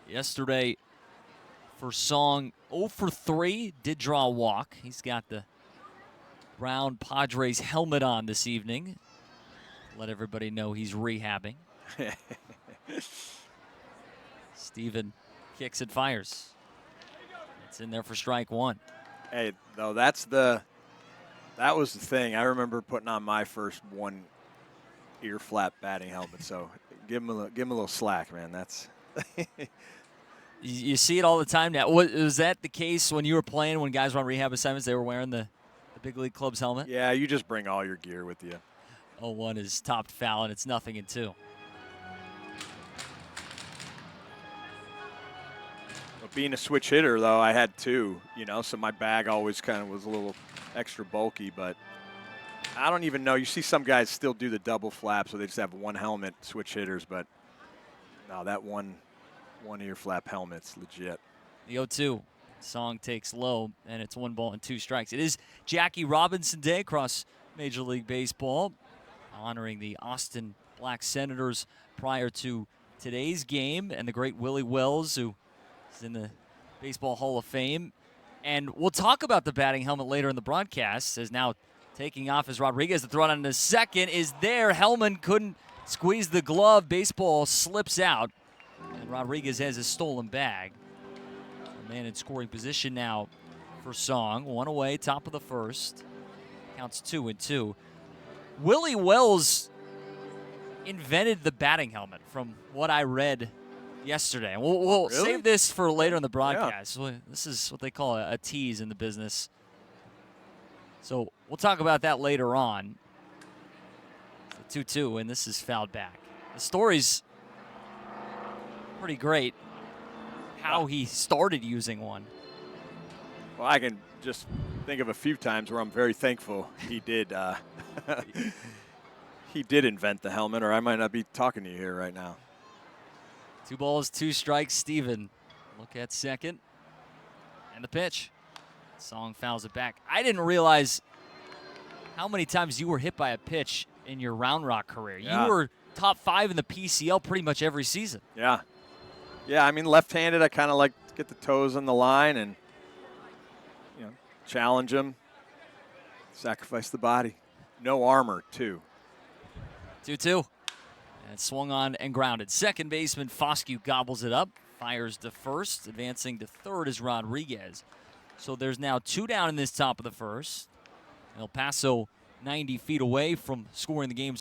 yesterday for Song. 0 for 3, did draw a walk. He's got the brown Padres helmet on this evening. Let everybody know he's rehabbing. Steven kicks and fires. It's in there for strike one. Hey, though, that was the thing. I remember putting on my first one ear flap batting helmet, so give him a little slack, man. That's You see it all the time now. Was that the case when you were playing, when guys were on rehab assignments, they were wearing the big league club's helmet? Yeah, you just bring all your gear with you. 0-1 is topped foul, and it's 0-2. But being a switch hitter, though, I had two, so my bag always kind of was a little extra bulky. But I don't even know. You see some guys still do the double flap, so they just have one helmet, switch hitters. But no, that one ear flap helmet's legit. The 0-2. Song takes low, and it's 1 ball and 2 strikes. It is Jackie Robinson Day across Major League Baseball, honoring the Austin Black Senators prior to today's game, and the great Willie Wells, who is in the Baseball Hall of Fame. And we'll talk about the batting helmet later in the broadcast, as now taking off as Rodriguez. The throw on the second is there. Hellman couldn't squeeze the glove. Baseball slips out, and Rodriguez has his stolen bag. A man in scoring position now for Song. 1 away, top of the first. Counts 2-2. Willie Wells invented the batting helmet, from what I read yesterday. And we'll Really? save this for later in the broadcast. Yeah. This is what they call a tease in the business. So we'll talk about that later on. It's a 2-2, and this is fouled back. The story's pretty great, how he started using one. Well, I can just think of a few times where I'm very thankful he did. He did invent the helmet, or I might not be talking to you here right now. 2 balls, 2 strikes. Steven, look at second. And the pitch. Song fouls it back. I didn't realize how many times you were hit by a pitch in your Round Rock career. Yeah. You were top 5 in the PCL pretty much every season. Yeah. Yeah, I mean, left-handed, I kind of like to get the toes on the line and, challenge him, sacrifice the body. No armor, too. 2-2. And swung on and grounded. Second baseman Foscue gobbles it up, fires to first. Advancing to third is Rodriguez. So there's now 2 down in this top of the first. El Paso 90 feet away from scoring the game.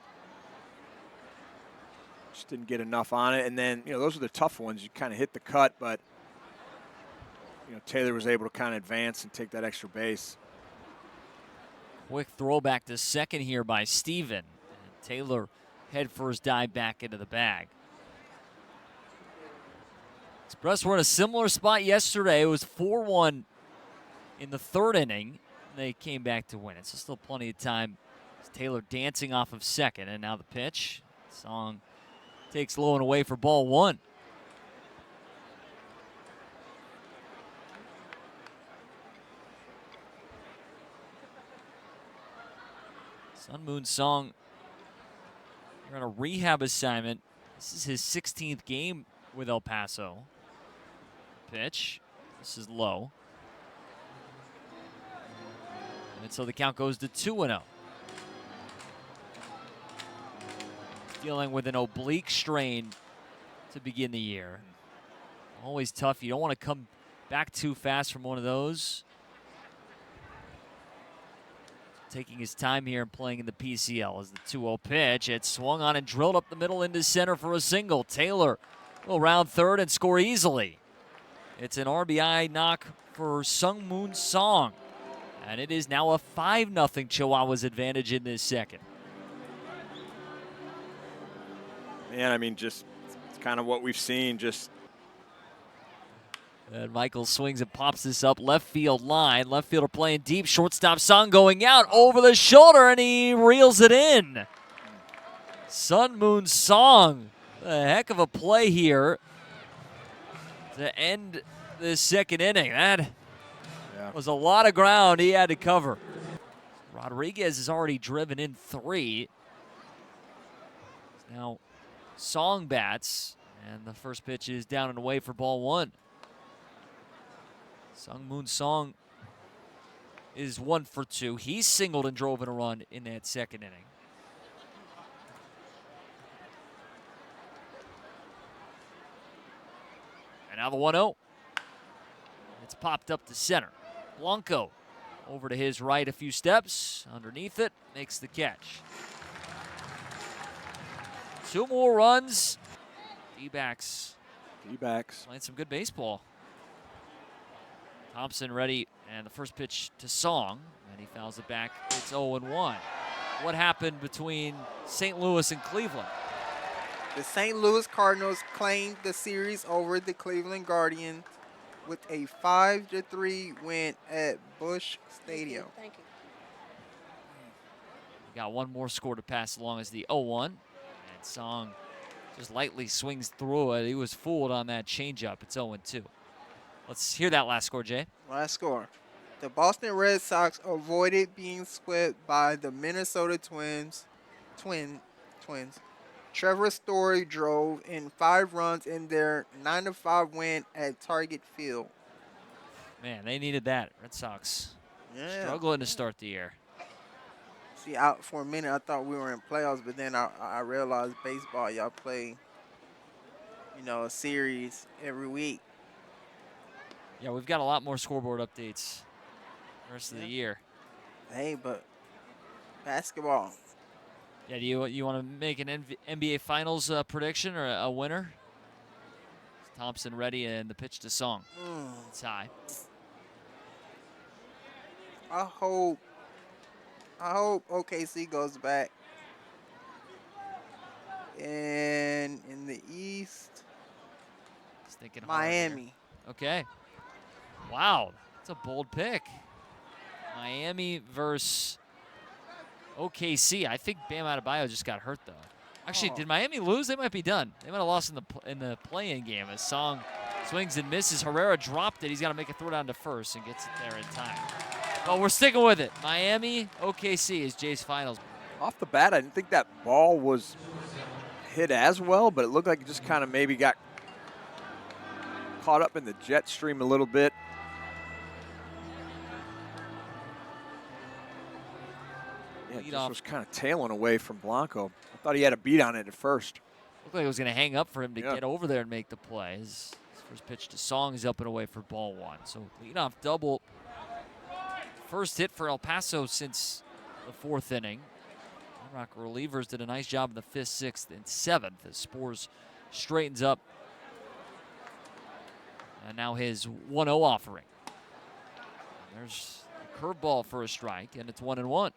Just didn't get enough on it. And then, those are the tough ones. You kind of hit the cut, but, Taylor was able to kind of advance and take that extra base. Quick throwback to second here by Steven. And Taylor head first dive back into the bag. Express were in a similar spot yesterday. It was 4-1 in the third inning. They came back to win it. So still plenty of time. Taylor dancing off of second. And now the pitch. Song takes low and away for ball 1. Sun Moon Song, you're on a rehab assignment. This is his 16th game with El Paso. Pitch. This is low. And so the count goes to 2-0. Dealing with an oblique strain to begin the year. Always tough. You don't want to come back too fast from one of those. Taking his time here and playing in the PCL as the 2-0 pitch. It's swung on and drilled up the middle into center for a single. Taylor will round third and score easily. It's an RBI knock for Sun Moon Song. And it is now a 5-0 Chihuahuas advantage in this second. Man, I mean, just it's kind of what we've seen. And Michael swings and pops this up left field line. Left fielder playing deep. Shortstop Song going out over the shoulder, and he reels it in. Sun Moon Song. A heck of a play here to end this second inning. That was a lot of ground he had to cover. Rodriguez has already driven in 3. Now Song bats, And the first pitch is down and away for ball one. Sung-Moon Song is 1 for 2. He singled and drove in a run in that second inning. And now the 1-0. It's popped up to center. Blanco over to his right a few steps. Underneath it, makes the catch. 2 more runs. D-backs. Playing some good baseball. Thompson ready, and the first pitch to Song, and he fouls it back. It's 0-1. What happened between St. Louis and Cleveland? The St. Louis Cardinals claimed the series over the Cleveland Guardians with a 5-3 win at Busch Stadium. Thank you. We got one more score to pass along as the 0-1, and Song just lightly swings through it. He was fooled on that changeup. It's 0-2. Let's hear that last score, Jay. Last score. The Boston Red Sox avoided being swept by the Minnesota Twins. Trevor Story drove in 5 runs in their 9-5 win at Target Field. Man, they needed that. Red Sox struggling to start the year. See, for a minute, I thought we were in playoffs, but then I realized baseball, y'all play, a series every week. Yeah, we've got a lot more scoreboard updates the rest of the year. Hey, but basketball. Yeah, do you want to make an NBA Finals prediction or a winner? Thompson ready, and the pitch to Song. It's high. I hope OKC goes back. And in the East, Just thinking hard Miami. here. Okay. Wow, that's a bold pick. Miami versus OKC. I think Bam Adebayo just got hurt, though. Actually, did Miami lose? They might be done. They might have lost in the play-in game as Song swings and misses. Herrera dropped it. He's got to make a throw down to first and gets it there in time. But we're sticking with it. Miami, OKC is Jay's finals. Off the bat, I didn't think that ball was hit as well, but it looked like it just kind of maybe got caught up in the jet stream a little bit. Yeah, it just was kind of tailing away from Blanco. I thought he had a beat on it at first. Looked like it was going to hang up for him to get over there and make the play. His first pitch to Song is up and away for ball one. So leadoff double. First hit for El Paso since the 4th inning. Rock relievers did a nice job in the 5th, 6th, and 7th as Spores straightens up. And now his 1-0 offering. And there's a curveball for a strike, and it's 1-1.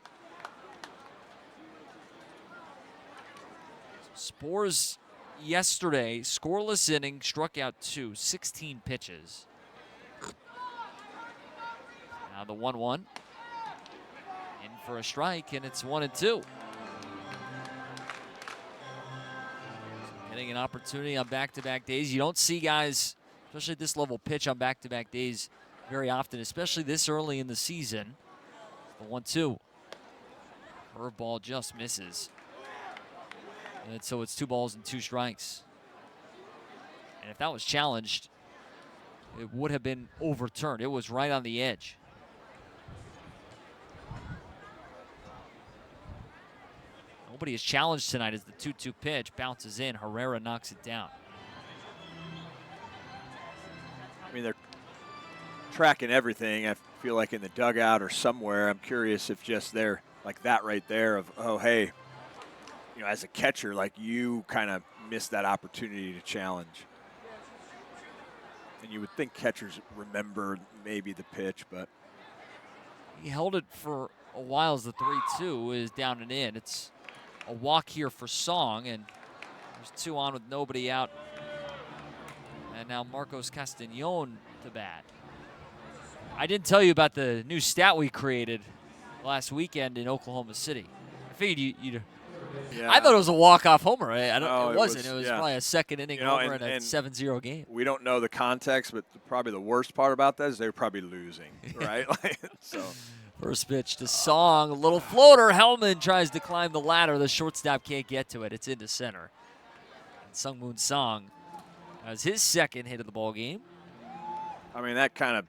Spores yesterday, scoreless inning, struck out 2, 16 pitches. Now the 1-1. In for a strike, and it's 1-2. Getting an opportunity on back-to-back days. You don't see guys, especially at this level, pitch on back-to-back days very often, especially this early in the season. The 1-2. Curveball just misses. And so it's 2 balls and 2 strikes. And if that was challenged, it would have been overturned. It was right on the edge. Nobody is challenged tonight as the 2-2 pitch bounces in. Herrera knocks it down. I mean, they're tracking everything, I feel like, in the dugout or somewhere. I'm curious if just they're like that right there of, oh, hey, as a catcher, like you kind of missed that opportunity to challenge. And you would think catchers remember maybe the pitch, but. He held it for a while as the 3-2 is down and in. It's a walk here for Song, and there's 2 on with nobody out. And now Marcos Castañon to bat. I didn't tell you about the new stat we created last weekend in Oklahoma City. I figured you'd yeah. I thought it was a walk-off homer. It wasn't. It was yeah. probably a second-inning homer in a 7-0 game. We don't know the context, but probably the worst part about that is they're probably losing, right? So. First pitch to Song, a little floater. Hellman tries to climb the ladder. The shortstop can't get to it. It's into center. And Sung-Moon Song As his second hit of the ball game. I mean, that kind of